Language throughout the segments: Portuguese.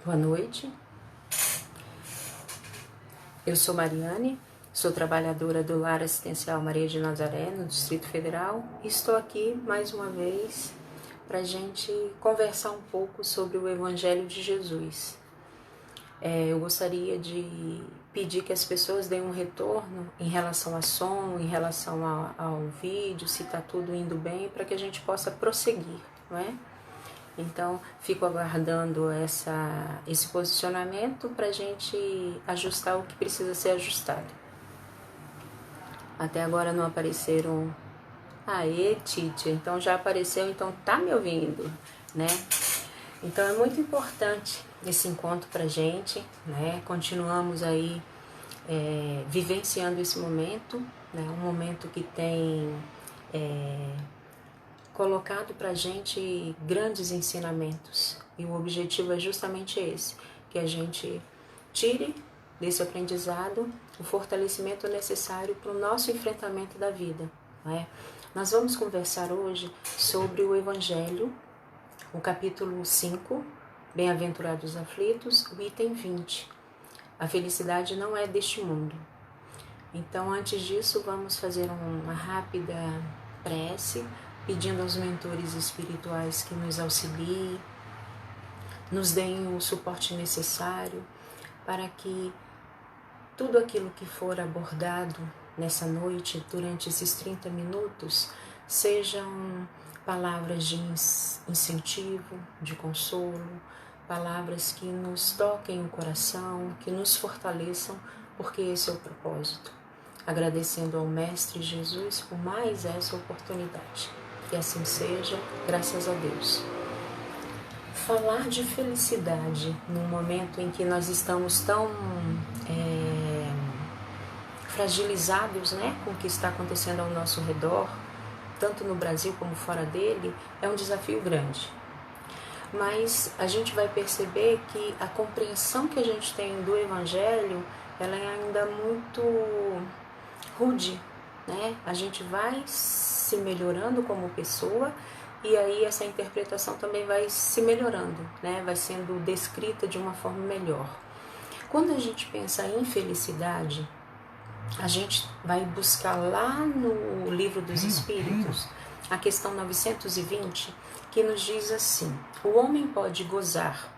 Boa noite, eu sou Mariane, sou trabalhadora do Lar Assistencial Maria de Nazaré, no Distrito Federal, e estou aqui mais uma vez para a gente conversar um pouco sobre o Evangelho de Jesus. Eu gostaria de pedir que as pessoas deem um retorno em relação ao som, em relação ao vídeo, se está tudo indo bem, para que a gente possa prosseguir, não é? Então, fico aguardando esse posicionamento para a gente ajustar o que precisa ser ajustado. Até agora não apareceram... Aê, Tite, então já apareceu, então tá me ouvindo, né? Então é muito importante esse encontro para a gente, né? Continuamos aí vivenciando esse momento, né? Um momento que tem... colocado para a gente grandes ensinamentos, e o objetivo é justamente esse, que a gente tire desse aprendizado o fortalecimento necessário para o nosso enfrentamento da vida, não é? Nós vamos conversar hoje sobre o Evangelho, o capítulo 5, Bem-aventurados aflitos, o item 20, a felicidade não é deste mundo. Então, antes disso, vamos fazer uma rápida prece, pedindo aos mentores espirituais que nos auxiliem, nos deem o suporte necessário para que tudo aquilo que for abordado nessa noite, durante esses 30 minutos, sejam palavras de incentivo, de consolo, palavras que nos toquem o coração, que nos fortaleçam, porque esse é o propósito. Agradecendo ao Mestre Jesus por mais essa oportunidade. Que assim seja, graças a Deus. Falar de felicidade num momento em que nós estamos tão fragilizados, né, com o que está acontecendo ao nosso redor, tanto no Brasil como fora dele, é um desafio grande. Mas a gente vai perceber que a compreensão que a gente tem do Evangelho, ela é ainda muito rude, né? A gente vai se melhorando como pessoa e aí essa interpretação também vai se melhorando, né? Vai sendo descrita de uma forma melhor. Quando a gente pensa em felicidade, a gente vai buscar lá no Livro dos Espíritos a questão 920, que nos diz assim: o homem pode gozar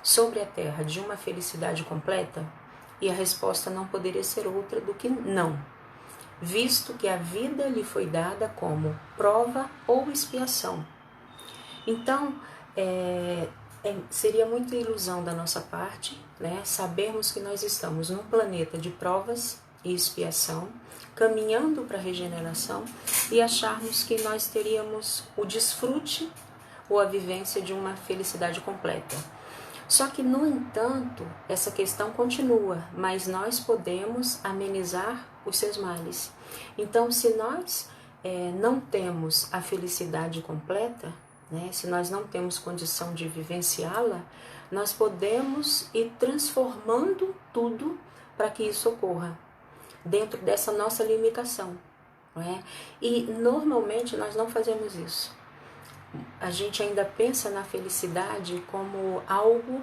sobre a terra de uma felicidade completa? E a resposta não poderia ser outra do que não, visto que a vida lhe foi dada como prova ou expiação. Então, seria muita ilusão da nossa parte, né, sabermos que nós estamos num planeta de provas e expiação, caminhando para a regeneração, e acharmos que nós teríamos o desfrute ou a vivência de uma felicidade completa. Só que, no entanto, essa questão continua, mas nós podemos amenizar os seus males. Então, se nós não temos a felicidade completa, né, se nós não temos condição de vivenciá-la, nós podemos ir transformando tudo para que isso ocorra, dentro dessa nossa limitação, não é? E normalmente nós não fazemos isso. A gente ainda pensa na felicidade como algo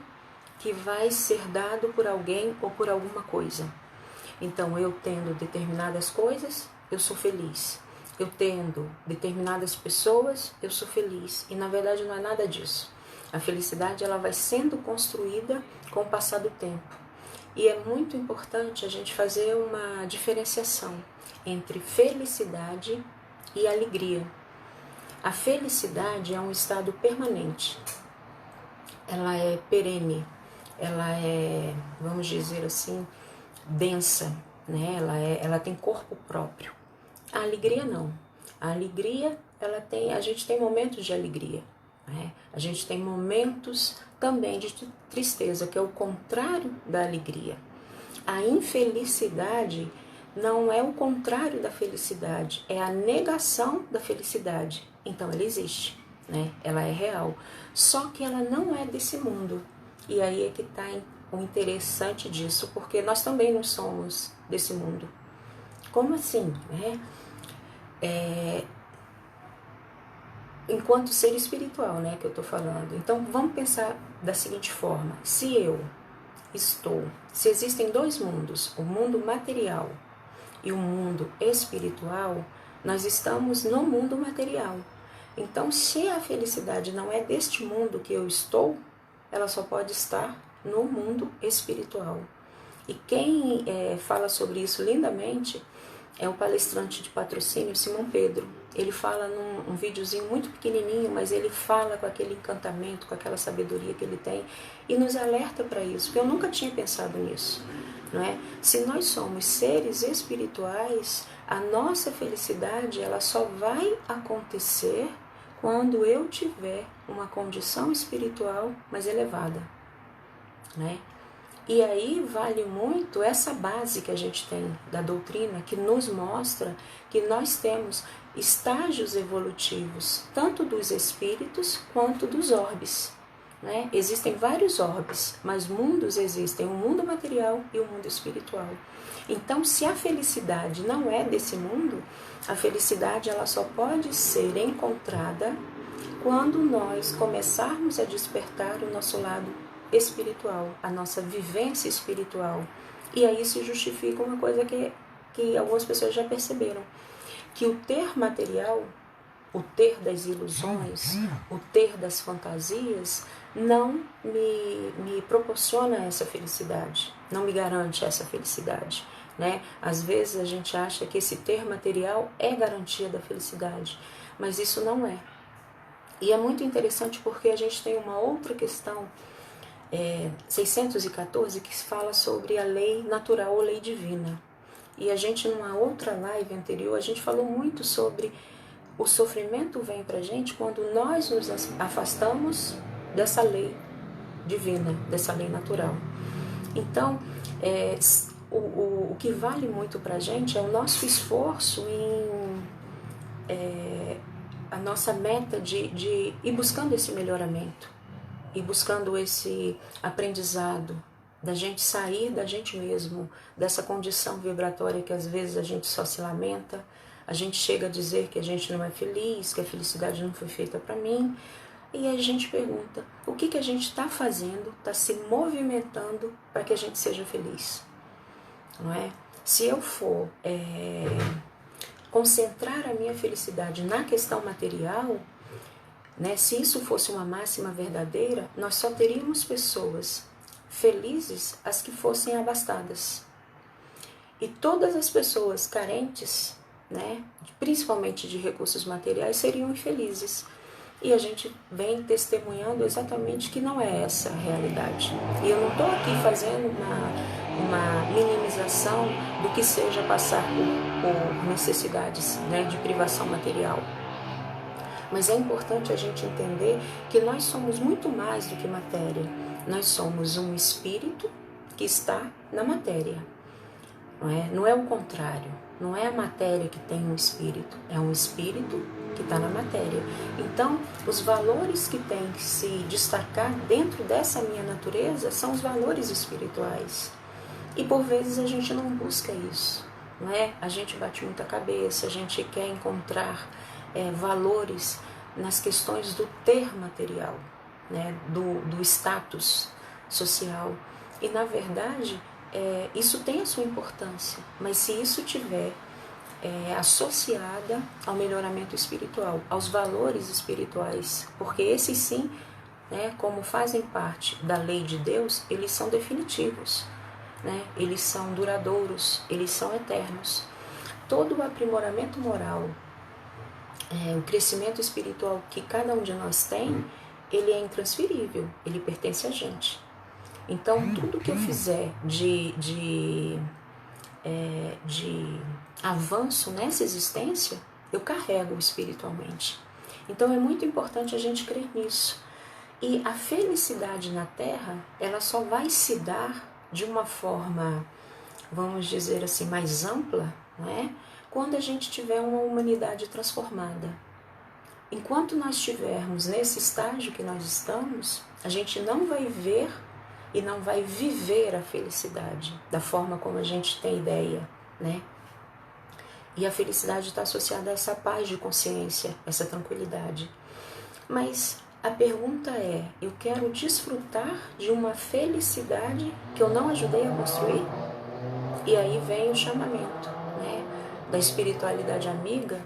que vai ser dado por alguém ou por alguma coisa. Então, eu tendo determinadas coisas, eu sou feliz. Eu tendo determinadas pessoas, eu sou feliz. E na verdade não é nada disso. A felicidade, ela vai sendo construída com o passar do tempo. E é muito importante a gente fazer uma diferenciação entre felicidade e alegria. A felicidade é um estado permanente, ela é perene, ela é, vamos dizer assim, densa, né? Ela tem corpo próprio. A alegria não. A alegria, a gente tem momentos de alegria, né? A gente tem momentos também de tristeza, que é o contrário da alegria. A infelicidade não é o contrário da felicidade, é a negação da felicidade. Então ela existe, né? Ela é real, só que ela não é desse mundo. E aí é que está o interessante disso, porque nós também não somos desse mundo. Como assim, né? enquanto ser espiritual, né, que eu estou falando. Então, vamos pensar da seguinte forma: se se existem dois mundos, o mundo material e o mundo espiritual, nós estamos no mundo material. Então, se a felicidade não é deste mundo que eu estou, ela só pode estar no mundo espiritual. E quem fala sobre isso lindamente é o palestrante de patrocínio Simão Pedro. Ele fala num videozinho muito pequenininho, mas ele fala com aquele encantamento, com aquela sabedoria que ele tem e nos alerta para isso, porque eu nunca tinha pensado nisso, não é? Se nós somos seres espirituais, a nossa felicidade ela só vai acontecer quando eu tiver uma condição espiritual mais elevada, né? E aí vale muito essa base que a gente tem da doutrina, que nos mostra que nós temos estágios evolutivos, tanto dos espíritos quanto dos orbes, né? Existem vários orbes, mas mundos existem, o mundo material e o mundo espiritual. Então, se a felicidade não é desse mundo, a felicidade ela só pode ser encontrada quando nós começarmos a despertar o nosso lado espiritual, a nossa vivência espiritual. E aí se justifica uma coisa que algumas pessoas já perceberam, que o ter material, o ter das ilusões, o ter das fantasias, não me proporciona essa felicidade, não me garante essa felicidade, né? Às vezes a gente acha que esse ter material é garantia da felicidade, mas isso não é. E é muito interessante porque a gente tem uma outra questão, 614, que fala sobre a lei natural ou lei divina. E a gente, numa outra live anterior, a gente falou muito sobre o sofrimento vem pra gente quando nós nos afastamos dessa lei divina, dessa lei natural. Então, o que vale muito pra gente é o nosso esforço a nossa meta de ir buscando esse melhoramento, ir buscando esse aprendizado, da gente sair da gente mesmo, dessa condição vibratória que às vezes a gente só se lamenta, a gente chega a dizer que a gente não é feliz, que a felicidade não foi feita para mim, e aí a gente pergunta, o que a gente está fazendo, está se movimentando para que a gente seja feliz, não é? Se eu for concentrar a minha felicidade na questão material, né, se isso fosse uma máxima verdadeira, nós só teríamos pessoas felizes as que fossem abastadas. E todas as pessoas carentes, né, principalmente de recursos materiais, seriam infelizes. E a gente vem testemunhando exatamente que não é essa a realidade. E eu não estou aqui fazendo uma minimização do que seja passar por necessidades, né, de privação material. Mas é importante a gente entender que nós somos muito mais do que matéria. Nós somos um espírito que está na matéria. Não é o contrário. Não é a matéria que tem um espírito. É um espírito que está na matéria. Então, os valores que têm que se destacar dentro dessa minha natureza são os valores espirituais. E por vezes a gente não busca isso. Não é? A gente bate muita cabeça, a gente quer encontrar valores nas questões do ter material, né, do status social. E na verdade, isso tem a sua importância, mas se isso tiver associada ao melhoramento espiritual, aos valores espirituais, porque esses sim, né, como fazem parte da lei de Deus, eles são definitivos, né, eles são duradouros, eles são eternos. Todo o aprimoramento moral, o crescimento espiritual que cada um de nós tem, ele é intransferível, ele pertence a gente. Então, tudo que eu fizer de avanço nessa existência, eu carrego espiritualmente. Então, é muito importante a gente crer nisso. E a felicidade na Terra, ela só vai se dar de uma forma, vamos dizer assim, mais ampla, né? Quando a gente tiver uma humanidade transformada. Enquanto nós estivermos nesse estágio que nós estamos, a gente não vai ver e não vai viver a felicidade da forma como a gente tem ideia, né? E a felicidade está associada a essa paz de consciência, essa tranquilidade. Mas a pergunta é, eu quero desfrutar de uma felicidade que eu não ajudei a construir? E aí vem o chamamento, né, da espiritualidade amiga,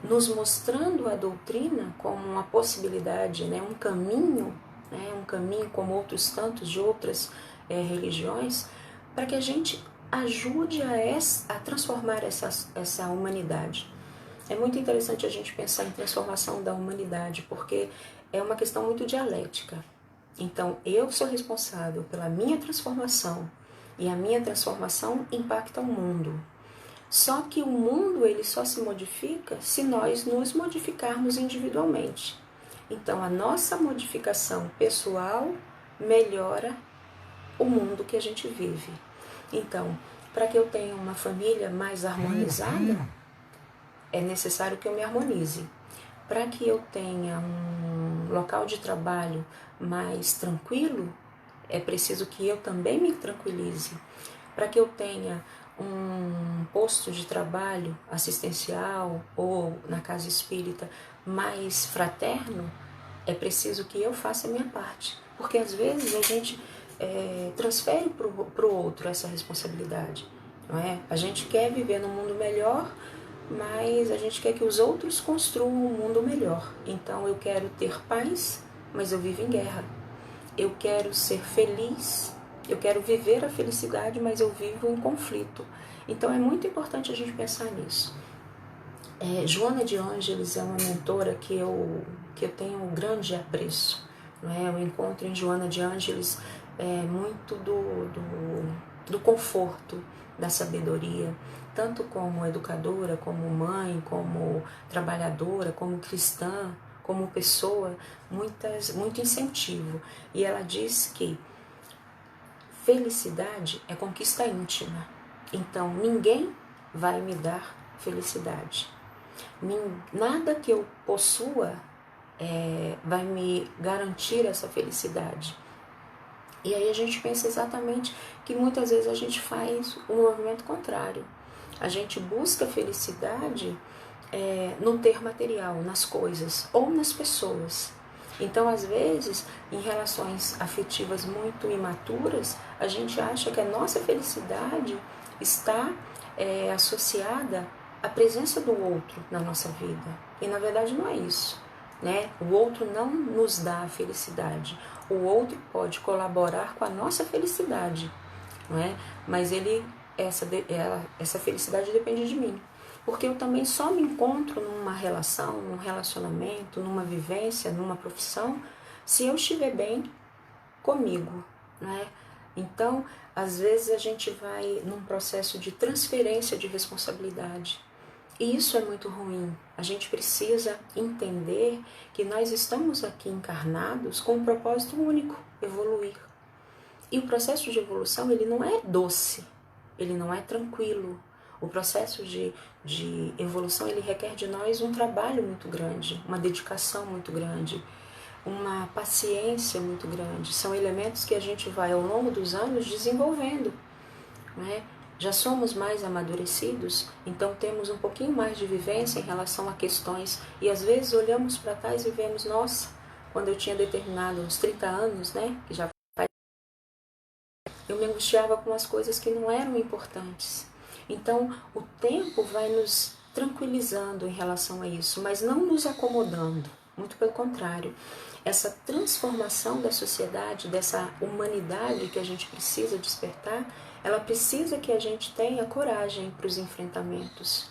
nos mostrando a doutrina como uma possibilidade, né, um caminho, como outros tantos de outras religiões, para que a gente ajude a transformar essa humanidade. É muito interessante a gente pensar em transformação da humanidade, porque é uma questão muito dialética. Então, eu sou responsável pela minha transformação, e a minha transformação impacta o mundo. Só que o mundo ele só se modifica se nós nos modificarmos individualmente. Então, a nossa modificação pessoal melhora o mundo que a gente vive. Então, para que eu tenha uma família mais harmonizada, é necessário que eu me harmonize. Para que eu tenha um local de trabalho mais tranquilo, é preciso que eu também me tranquilize. Para que eu tenha um posto de trabalho assistencial ou na casa espírita mais fraterno, é preciso que eu faça a minha parte. Porque às vezes a gente transfere para o outro essa responsabilidade. Não é? A gente quer viver num mundo melhor, mas a gente quer que os outros construam um mundo melhor. Então eu quero ter paz, mas eu vivo em guerra. Eu quero ser feliz, eu quero viver a felicidade, mas eu vivo em conflito. Então é muito importante a gente pensar nisso. Joana de Ângeles é uma mentora que eu tenho um grande apreço. Não é? O encontro em Joana de Ângeles é muito do conforto, da sabedoria, tanto como educadora, como mãe, como trabalhadora, como cristã, como pessoa, muito incentivo. E ela diz que felicidade é conquista íntima. Então, ninguém vai me dar felicidade. Nada que eu possua vai me garantir essa felicidade. E aí a gente pensa exatamente que muitas vezes a gente faz o movimento contrário. A gente busca felicidade no ter material, nas coisas ou nas pessoas. Então, às vezes, em relações afetivas muito imaturas, a gente acha que a nossa felicidade está associada à presença do outro na nossa vida. E, na verdade, não é isso. Né? O outro não nos dá a felicidade. O outro pode colaborar com a nossa felicidade, não é? Mas essa felicidade depende de mim. Porque eu também só me encontro numa relação, num relacionamento, numa vivência, numa profissão, se eu estiver bem comigo, né? Então, às vezes a gente vai num processo de transferência de responsabilidade. E isso é muito ruim. A gente precisa entender que nós estamos aqui encarnados com um propósito único, evoluir. E o processo de evolução, ele não é doce, ele não é tranquilo. O processo de evolução, ele requer de nós um trabalho muito grande, uma dedicação muito grande, uma paciência muito grande. São elementos que a gente vai, ao longo dos anos, desenvolvendo, né? Já somos mais amadurecidos, então temos um pouquinho mais de vivência em relação a questões. E às vezes olhamos para trás e vemos, nossa, quando eu tinha determinado uns 30 anos, né, que já eu me angustiava com as coisas que não eram importantes. Então, o tempo vai nos tranquilizando em relação a isso, mas não nos acomodando, muito pelo contrário. Essa transformação da sociedade, dessa humanidade que a gente precisa despertar, ela precisa que a gente tenha coragem para os enfrentamentos.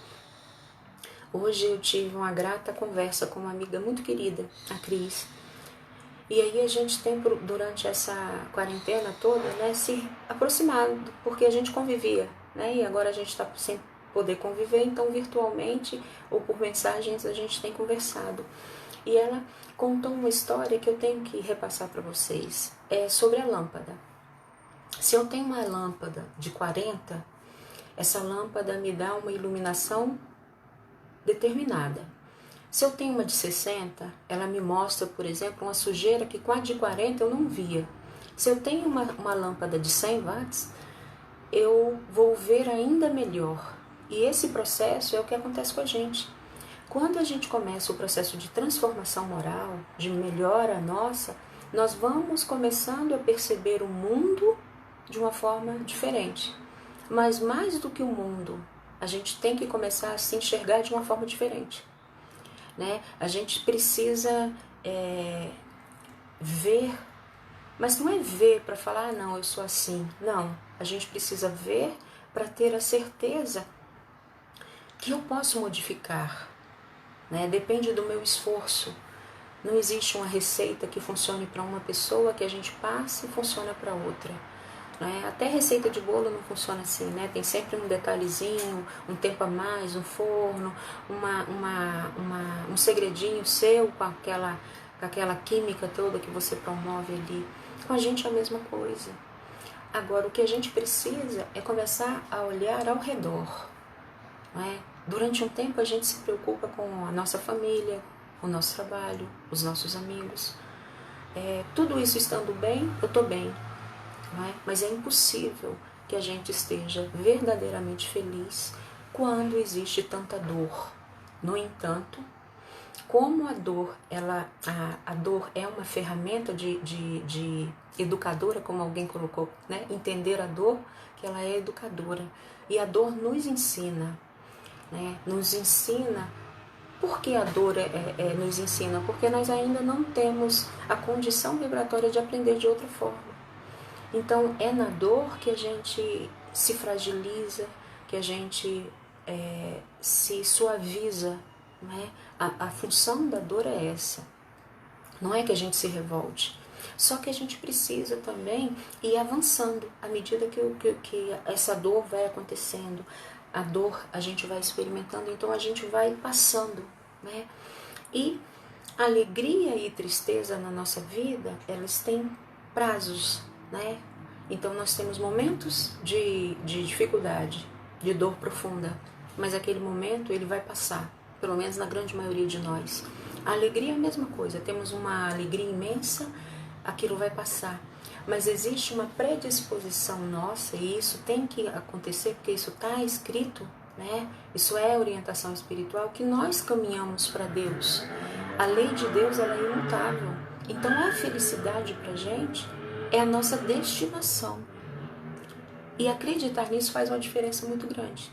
Hoje eu tive uma grata conversa com uma amiga muito querida, a Cris. E aí a gente tem, durante essa quarentena toda, né, se aproximado, porque a gente convivia, né, e agora a gente está sem poder conviver, então virtualmente ou por mensagens a gente tem conversado. E ela contou uma história que eu tenho que repassar para vocês, sobre a lâmpada. Se eu tenho uma lâmpada de 40, essa lâmpada me dá uma iluminação determinada. Se eu tenho uma de 60, ela me mostra, por exemplo, uma sujeira que com a de 40 eu não via. Se eu tenho uma lâmpada de 100 watts, eu vou ver ainda melhor. E esse processo é o que acontece com a gente. Quando a gente começa o processo de transformação moral, de melhora nossa, nós vamos começando a perceber o mundo de uma forma diferente. Mas mais do que o mundo, a gente tem que começar a se enxergar de uma forma diferente, né? A gente precisa ver, mas não é ver para falar, não, eu sou assim. Não, a gente precisa ver para ter a certeza que eu posso modificar, né? Depende do meu esforço. Não existe uma receita que funcione para uma pessoa, que a gente passe e funciona para outra, né? Até receita de bolo não funciona assim, né? Tem sempre um detalhezinho, um tempo a mais, um forno, um segredinho seu com aquela química toda que você promove ali. Com a gente é a mesma coisa. Agora, o que a gente precisa é começar a olhar ao redor, né? Durante um tempo a gente se preocupa com a nossa família, o nosso trabalho, os nossos amigos. Tudo isso estando bem, eu estou bem. Não é? Mas é impossível que a gente esteja verdadeiramente feliz quando existe tanta dor. No entanto, como a dor é uma ferramenta de educadora, como alguém colocou, né? Entender a dor, que ela é educadora. E a dor nos ensina, né? Nos ensina. Por que a dor nos ensina? Porque nós ainda não temos a condição vibratória de aprender de outra forma. Então é na dor que a gente se fragiliza, que a gente se suaviza, né? A função da dor é essa. Não é que a gente se revolte, só que a gente precisa também ir avançando à medida que essa dor vai acontecendo. A dor a gente vai experimentando, então a gente vai passando, né? E alegria e tristeza na nossa vida, elas têm prazos, né? Então nós temos momentos de dificuldade, de dor profunda, mas aquele momento ele vai passar, pelo menos na grande maioria de nós. A alegria é a mesma coisa, temos uma alegria imensa, aquilo vai passar. Mas existe uma predisposição nossa, e isso tem que acontecer, porque isso está escrito, né? Isso é orientação espiritual, que nós caminhamos para Deus. A lei de Deus, ela é imutável. Então a felicidade para a gente é a nossa destinação. E acreditar nisso faz uma diferença muito grande.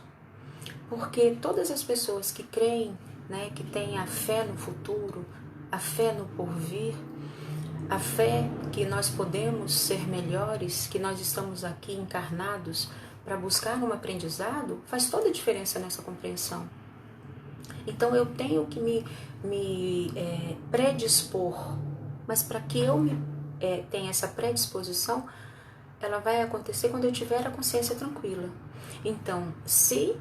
Porque todas as pessoas que creem, né, que têm a fé no futuro, a fé no porvir, a fé que nós podemos ser melhores, que nós estamos aqui encarnados para buscar um aprendizado, faz toda a diferença nessa compreensão. Então eu tenho que me predispor, mas para que eu tenha essa predisposição, ela vai acontecer quando eu tiver a consciência tranquila. Então, se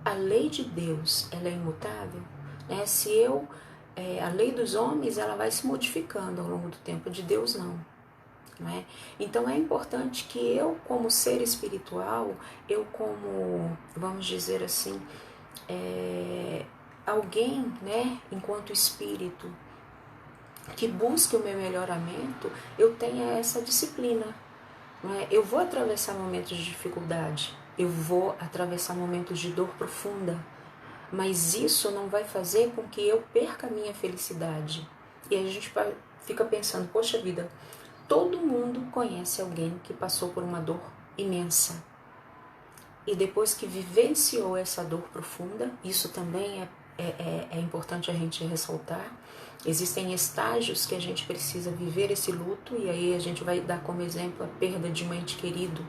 a lei de Deus ela é imutável, né? A lei dos homens ela vai se modificando ao longo do tempo, de Deus não. Não é? Então é importante que eu, como ser espiritual, eu como, vamos dizer assim, alguém, né, enquanto espírito, que busque o meu melhoramento, eu tenha essa disciplina. Não é? Eu vou atravessar momentos de dificuldade, eu vou atravessar momentos de dor profunda, mas isso não vai fazer com que eu perca a minha felicidade. E a gente fica pensando, poxa vida, todo mundo conhece alguém que passou por uma dor imensa. E depois que vivenciou essa dor profunda, isso também é importante a gente ressaltar. Existem estágios que a gente precisa viver esse luto, e aí a gente vai dar como exemplo a perda de um ente querido.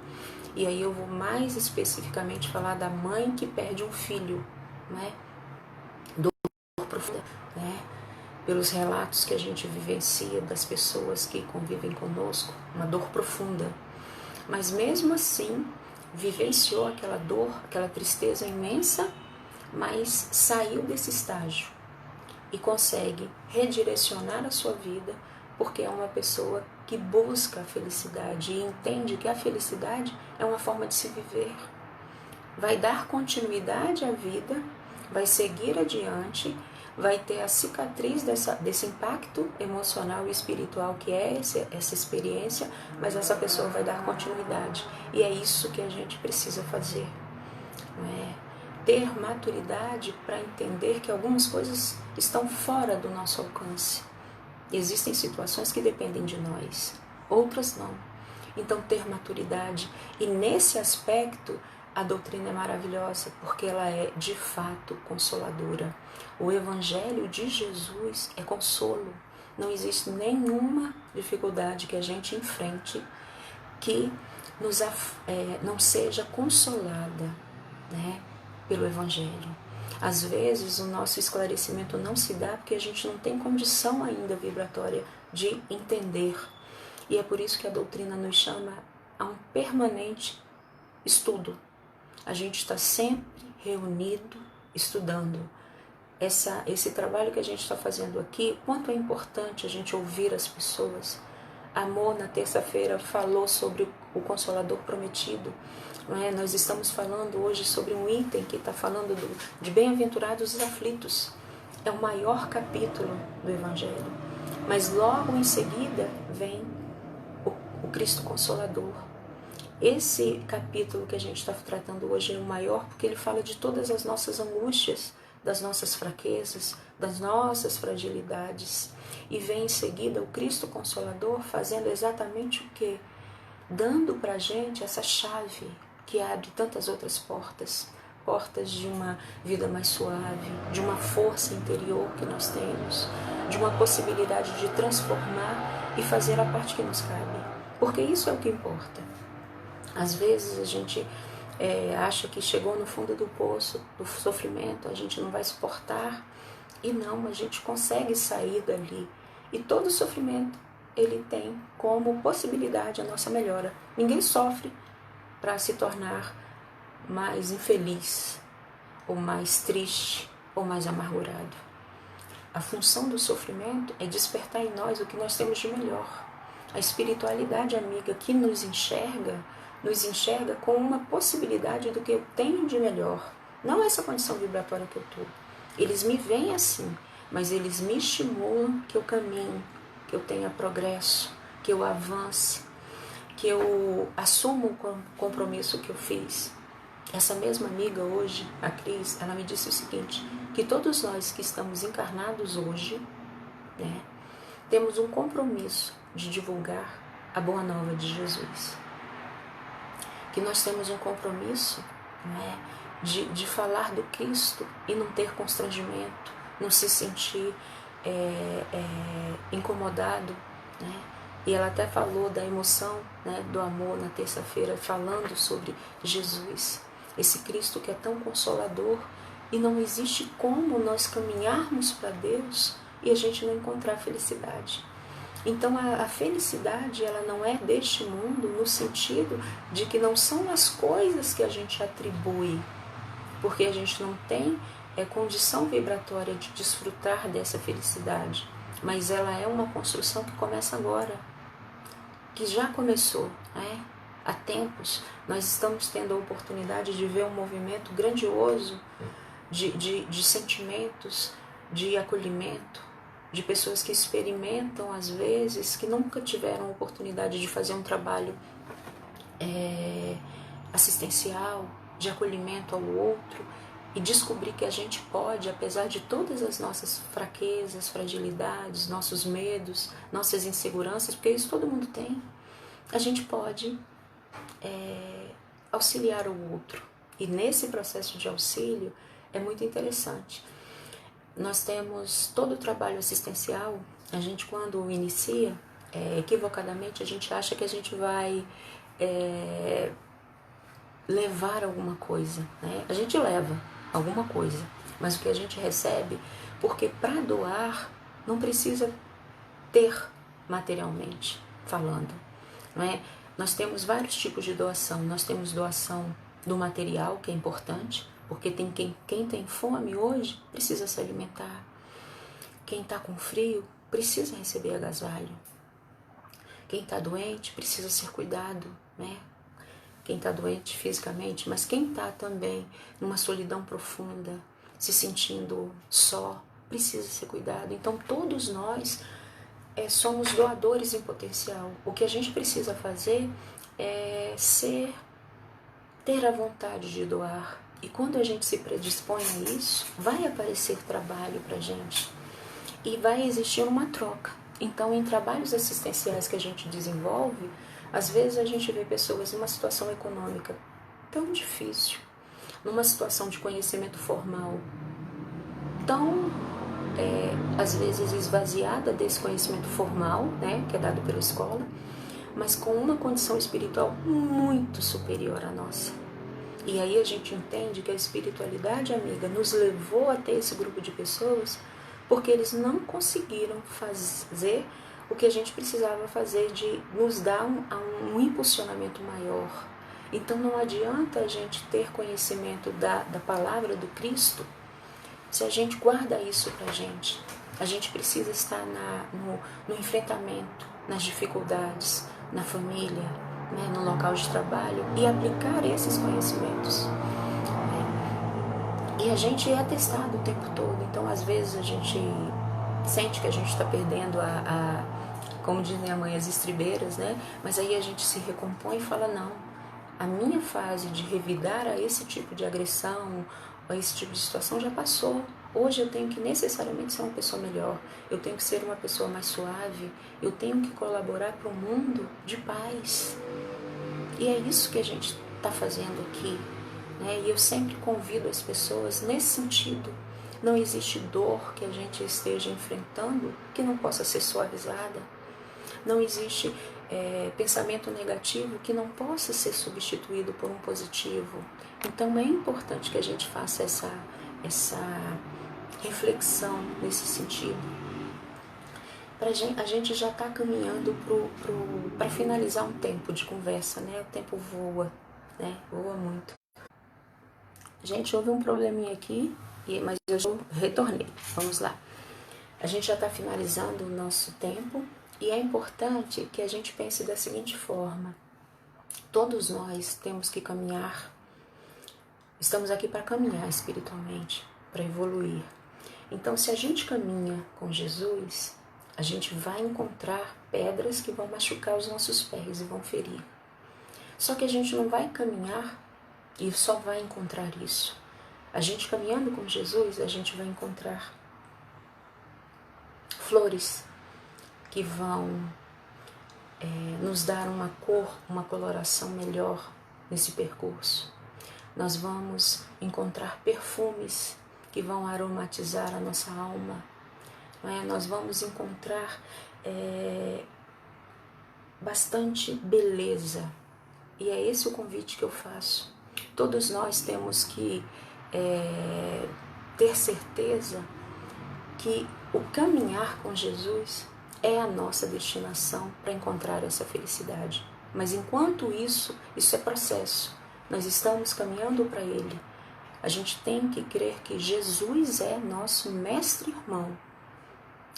E aí eu vou mais especificamente falar da mãe que perde um filho, né? Dor profunda, né? Pelos relatos que a gente vivencia das pessoas que convivem conosco, uma dor profunda. Mas mesmo assim, vivenciou aquela dor, aquela tristeza imensa, mas saiu desse estágio e consegue redirecionar a sua vida, porque é uma pessoa que busca a felicidade e entende que a felicidade é uma forma de se viver. Vai dar continuidade à vida, vai seguir adiante, vai ter a cicatriz desse impacto emocional e espiritual que é essa experiência, mas essa pessoa vai dar continuidade. E é isso que a gente precisa fazer. Não é? ter maturidade para entender que algumas coisas estão fora do nosso alcance. Existem situações que dependem de nós, outras não. Então, ter maturidade. E nesse aspecto, a doutrina é maravilhosa, porque ela é, de fato, consoladora. O Evangelho de Jesus é consolo. Não existe nenhuma dificuldade que a gente enfrente que não seja consolada, né, pelo Evangelho. Às vezes, o nosso esclarecimento não se dá porque a gente não tem condição ainda vibratória de entender. E é por isso que a doutrina nos chama a um permanente estudo. A gente está sempre reunido, estudando. Esse trabalho que a gente está fazendo aqui, quanto é importante a gente ouvir as pessoas. Amor, na terça-feira, falou sobre o Consolador Prometido. Não é? Nós estamos falando hoje sobre um item que está falando de bem-aventurados os aflitos. É o maior capítulo do Evangelho. Mas logo em seguida vem o Cristo Consolador. Esse capítulo que a gente está tratando hoje é o maior porque ele fala de todas as nossas angústias, das nossas fraquezas, das nossas fragilidades. E vem em seguida o Cristo Consolador fazendo exatamente o quê? Dando para a gente essa chave que abre tantas outras portas. Portas de uma vida mais suave, de uma força interior que nós temos, de uma possibilidade de transformar e fazer a parte que nos cabe. Porque isso é o que importa. Às vezes a gente acha que chegou no fundo do poço, do sofrimento, a gente não vai suportar. E não, a gente consegue sair dali. E todo sofrimento, ele tem como possibilidade a nossa melhora. Ninguém sofre para se tornar mais infeliz, ou mais triste, ou mais amargurado. A função do sofrimento é despertar em nós o que nós temos de melhor. A espiritualidade amiga que nos enxerga com uma possibilidade do que eu tenho de melhor. Não essa condição vibratória que eu estou. Eles me veem assim, mas eles me estimulam que eu caminhe, que eu tenha progresso, que eu avance, que eu assuma o compromisso que eu fiz. Essa mesma amiga hoje, a Cris, ela me disse o seguinte, que todos nós que estamos encarnados hoje, né, temos um compromisso de divulgar a boa nova de Jesus. Que nós temos um compromisso, né, de falar do Cristo e não ter constrangimento, não se sentir incomodado, né? E ela até falou da emoção, né, do amor na terça-feira, falando sobre Jesus, esse Cristo que é tão consolador, e não existe como nós caminharmos para Deus e a gente não encontrar felicidade. Então a felicidade, ela não é deste mundo no sentido de que não são as coisas que a gente atribui, porque a gente não tem condição vibratória de desfrutar dessa felicidade, mas ela é uma construção que começa agora, que já começou, né? Há tempos. Nós estamos tendo a oportunidade de ver um movimento grandioso de sentimentos, de acolhimento, de pessoas que experimentam, às vezes, que nunca tiveram a oportunidade de fazer um trabalho assistencial, de acolhimento ao outro, e descobrir que a gente pode, apesar de todas as nossas fraquezas, fragilidades, nossos medos, nossas inseguranças, porque isso todo mundo tem, a gente pode auxiliar o outro. E nesse processo de auxílio é muito interessante. Nós temos todo o trabalho assistencial, a gente quando inicia, equivocadamente, a gente acha que a gente vai levar alguma coisa, né? A gente leva alguma coisa, mas o que a gente recebe, porque para doar não precisa ter materialmente falando, não é? Nós temos vários tipos de doação. Nós temos doação do material, que é importante, porque tem quem tem fome hoje precisa se alimentar. Quem está com frio precisa receber agasalho. Quem está doente precisa ser cuidado, né? Quem está doente fisicamente, mas quem está também numa solidão profunda, se sentindo só, precisa ser cuidado. Então todos nós somos doadores em potencial. O que a gente precisa fazer é ter a vontade de doar, E quando a gente se predispõe a isso, vai aparecer trabalho para a gente e vai existir uma troca. Então, em trabalhos assistenciais que a gente desenvolve, às vezes a gente vê pessoas numa situação econômica tão difícil, numa situação de conhecimento formal tão, às vezes, esvaziada desse conhecimento formal, né, que é dado pela escola, mas com uma condição espiritual muito superior à nossa. E aí a gente entende que a espiritualidade, amiga, nos levou até esse grupo de pessoas porque eles não conseguiram fazer o que a gente precisava fazer, de nos dar um impulsionamento maior. Então não adianta a gente ter conhecimento da palavra do Cristo se a gente guarda isso pra gente. A gente precisa estar no enfrentamento, nas dificuldades, na família, né, no local de trabalho, e aplicar esses conhecimentos. E a gente é testado o tempo todo, então às vezes a gente sente que a gente está perdendo como dizem a mãe, as estribeiras, né? Mas aí a gente se recompõe e fala, não, a minha fase de revidar a esse tipo de agressão, a esse tipo de situação já passou. Hoje eu tenho que necessariamente ser uma pessoa melhor, eu tenho que ser uma pessoa mais suave, eu tenho que colaborar para um mundo de paz. E é isso que a gente está fazendo aqui, né? E eu sempre convido as pessoas nesse sentido. Não existe dor que a gente esteja enfrentando que não possa ser suavizada. Não existe pensamento negativo que não possa ser substituído por um positivo. Então é importante que a gente faça essa reflexão nesse sentido. A gente já está caminhando para finalizar um tempo de conversa, né? O tempo voa, né? Voa muito. Gente, houve um probleminha aqui, mas eu retornei. Vamos lá. A gente já está finalizando o nosso tempo e é importante que a gente pense da seguinte forma. Todos nós temos que caminhar. Estamos aqui para caminhar espiritualmente, para evoluir. Então, se a gente caminha com Jesus, a gente vai encontrar pedras que vão machucar os nossos pés e vão ferir. Só que a gente não vai caminhar e só vai encontrar isso. A gente caminhando com Jesus, a gente vai encontrar flores que vão nos dar uma cor, uma coloração melhor nesse percurso. Nós vamos encontrar perfumes que vão aromatizar a nossa alma. Nós vamos encontrar bastante beleza. E é esse o convite que eu faço. Todos nós temos que ter certeza que o caminhar com Jesus é a nossa destinação para encontrar essa felicidade. Mas enquanto isso é processo. Nós estamos caminhando para Ele. A gente tem que crer que Jesus é nosso mestre-irmão.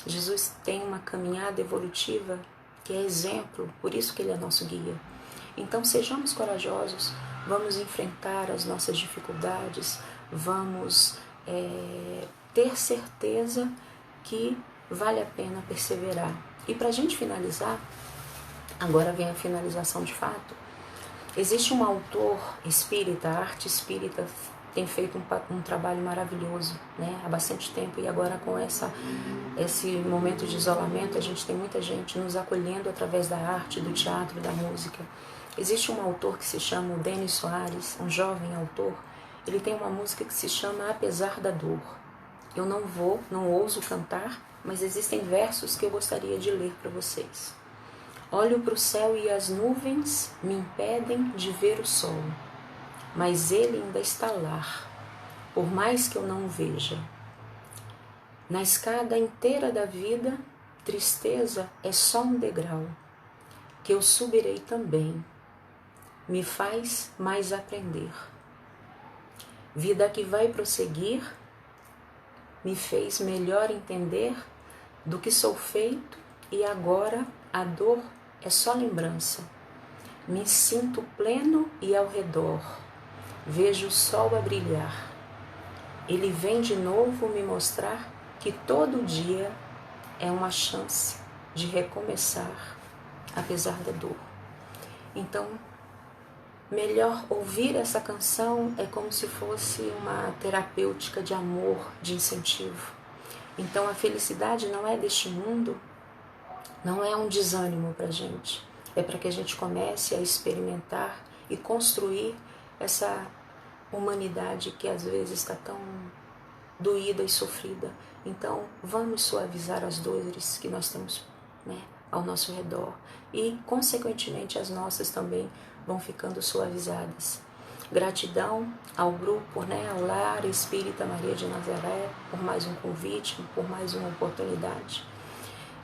Jesus tem uma caminhada evolutiva que é exemplo, por isso que Ele é nosso guia. Então sejamos corajosos, vamos enfrentar as nossas dificuldades, vamos ter certeza que vale a pena perseverar. E para a gente finalizar, agora vem a finalização de fato, existe um autor espírita, a arte espírita tem feito um trabalho maravilhoso, né? Há bastante tempo, e agora com esse momento de isolamento, a gente tem muita gente nos acolhendo através da arte, do teatro, da música. Existe um autor que se chama Denis Soares, um jovem autor. Ele tem uma música que se chama Apesar da Dor. Eu não ouso cantar, mas existem versos que eu gostaria de ler para vocês. Olho para o céu e as nuvens me impedem de ver o sol, mas ele ainda está lá, por mais que eu não o veja. Na escada inteira da vida, tristeza é só um degrau, que eu subirei também, me faz mais aprender. Vida que vai prosseguir, me fez melhor entender do que sou feito, e agora a dor é só lembrança. Me sinto pleno e ao redor vejo o sol a brilhar. Ele vem de novo me mostrar que todo dia é uma chance de recomeçar, apesar da dor. Então, melhor ouvir essa canção é como se fosse uma terapêutica de amor, de incentivo. Então a felicidade não é deste mundo, não é um desânimo para a gente, é para que a gente comece a experimentar e construir essa humanidade que às vezes está tão doída e sofrida. Então vamos suavizar as dores que nós temos, né, ao nosso redor e consequentemente as nossas também vão ficando suavizadas. Gratidão ao grupo, né, ao Lar Espírita Maria de Nazaré, por mais um convite, por mais uma oportunidade.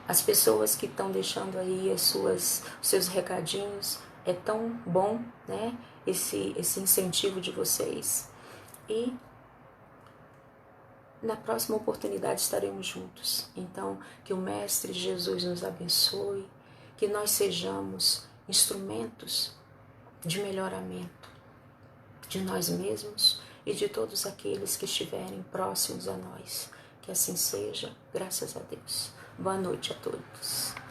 As pessoas que estão deixando aí os seus recadinhos, é tão bom, né, esse incentivo de vocês. E na próxima oportunidade estaremos juntos. Então, que o Mestre Jesus nos abençoe, que nós sejamos instrumentos de melhoramento de nós mesmos e de todos aqueles que estiverem próximos a nós. Que assim seja, graças a Deus. Boa noite a todos.